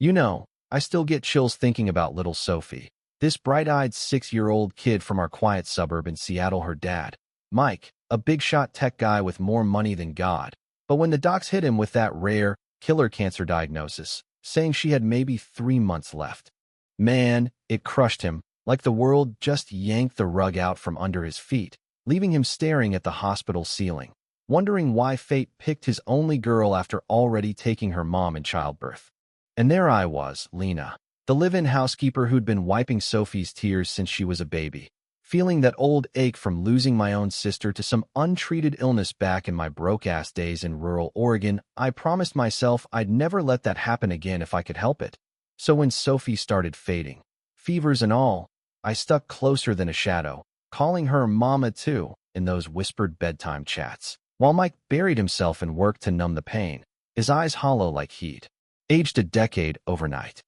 I still get chills thinking about little Sophie. This bright-eyed 6-year-old kid from our quiet suburb in Seattle, her dad, Mike, a big-shot tech guy with more money than God. But when the docs hit him with that rare, killer cancer diagnosis, saying she had maybe 3 months left, man, it crushed him, like the world just yanked the rug out from under his feet, leaving him staring at the hospital ceiling, wondering why fate picked his only girl after already taking her mom in childbirth. And there I was, Lena, the live-in housekeeper who'd been wiping Sophie's tears since she was a baby, feeling that old ache from losing my own sister to some untreated illness back in my broke-ass days in rural Oregon. I promised myself I'd never let that happen again if I could help it. So when Sophie started fading, fevers and all, I stuck closer than a shadow, calling her Mama too in those whispered bedtime chats, while Mike buried himself in work to numb the pain, his eyes hollow like he'd aged a decade overnight.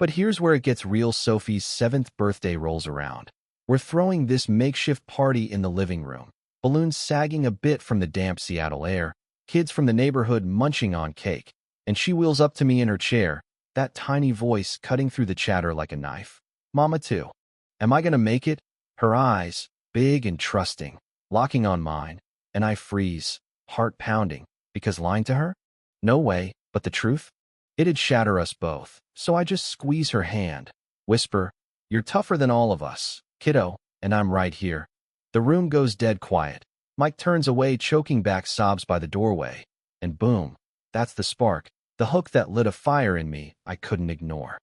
But here's where it gets real. Sophie's 7th birthday rolls around. We're throwing this makeshift party in the living room, balloons sagging a bit from the damp Seattle air, kids from the neighborhood munching on cake, and she wheels up to me in her chair, that tiny voice cutting through the chatter like a knife. Mama too. Am I gonna make it? Her eyes, big and trusting, locking on mine, and I freeze, heart pounding, because lying to her? No way, but the truth? It'd shatter us both, so I just squeeze her hand, whisper, "You're tougher than all of us, kiddo, and I'm right here." The room goes dead quiet. Mike turns away, choking back sobs by the doorway, and boom, that's the spark, the hook that lit a fire in me I couldn't ignore.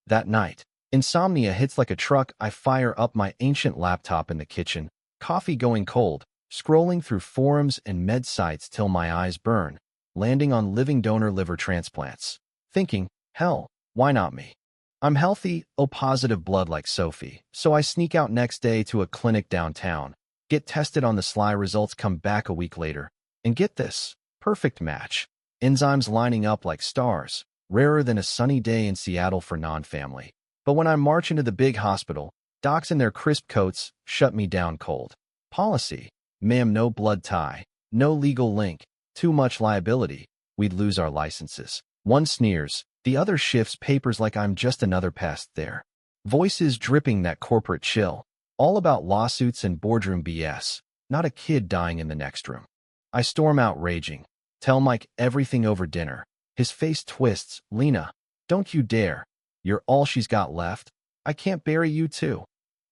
That night, insomnia hits like a truck. I fire up my ancient laptop in the kitchen, coffee going cold, scrolling through forums and med sites till my eyes burn, landing on living donor liver transplants. Thinking, hell, why not me? I'm healthy, O positive blood like Sophie, so I sneak out next day to a clinic downtown, get tested on the sly. Results come back a week later, and get this, perfect match. Enzymes lining up like stars, rarer than a sunny day in Seattle for non-family. But when I march into the big hospital, docs in their crisp coats shut me down cold. Policy, ma'am, no blood tie, no legal link, too much liability, we'd lose our licenses. One sneers, the other shifts papers like I'm just another pest there. Voices dripping that corporate chill, all about lawsuits and boardroom BS, not a kid dying in the next room. I storm out raging, tell Mike everything over dinner. His face twists, "Lena, don't you dare. You're all she's got left. I can't bury you too."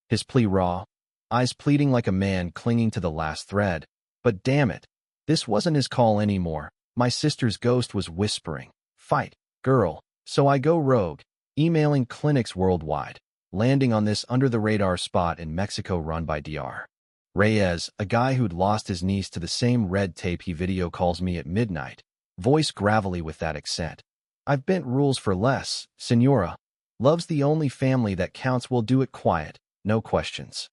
His plea raw, eyes pleading like a man clinging to the last thread. But damn it, this wasn't his call anymore. My sister's ghost was whispering, "Fight, girl." So I go rogue, emailing clinics worldwide, landing on this under-the-radar spot in Mexico run by Dr. Reyes, a guy who'd lost his niece to the same red tape. He video calls me at midnight, voice gravelly with that accent. "I've bent rules for less, senora. Love's the only family that counts. We'll do it quiet, no questions."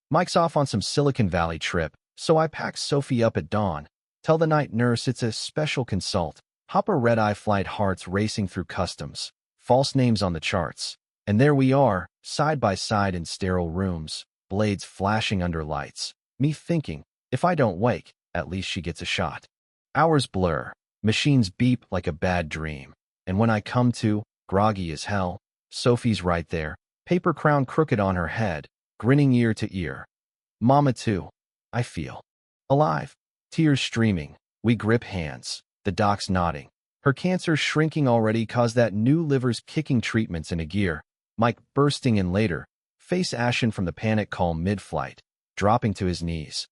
Mike's off on some Silicon Valley trip, so I pack Sophie up at dawn, tell the night nurse it's a special consult, hop a red-eye flight, hearts racing through customs, false names on the charts. And there we are, side by side in sterile rooms, blades flashing under lights, me thinking, if I don't wake, at least she gets a shot. Hours blur, machines beep like a bad dream, and when I come to, groggy as hell, Sophie's right there, paper crown crooked on her head, grinning ear to ear. Mama too. I feel alive. Tears streaming, we grip hands, the doc's nodding. Her cancer shrinking already, cause that new liver's kicking treatments in a gear. Mike bursting in later, face ashen from the panic call mid-flight, dropping to his knees.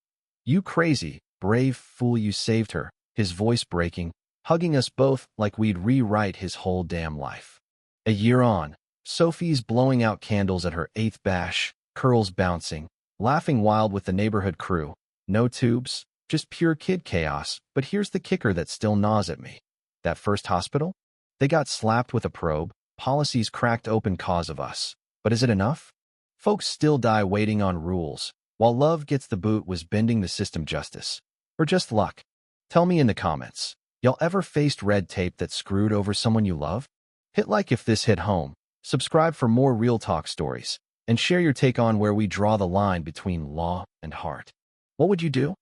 "You crazy, brave fool, you saved her," his voice breaking, hugging us both like we'd rewrite his whole damn life. A year on, Sophie's blowing out candles at her 8th bash, curls bouncing, laughing wild with the neighborhood crew. No tubes, just pure kid chaos. But here's the kicker that still gnaws at me. That first hospital? They got slapped with a probe, policies cracked open cause of us. But is it enough? Folks still die waiting on rules, while love gets the boot. Was bending the system justice? Or just luck? Tell me in the comments. Y'all ever faced red tape that screwed over someone you love? Hit like if this hit home, subscribe for more real talk stories, and share your take on where we draw the line between law and heart. What would you do?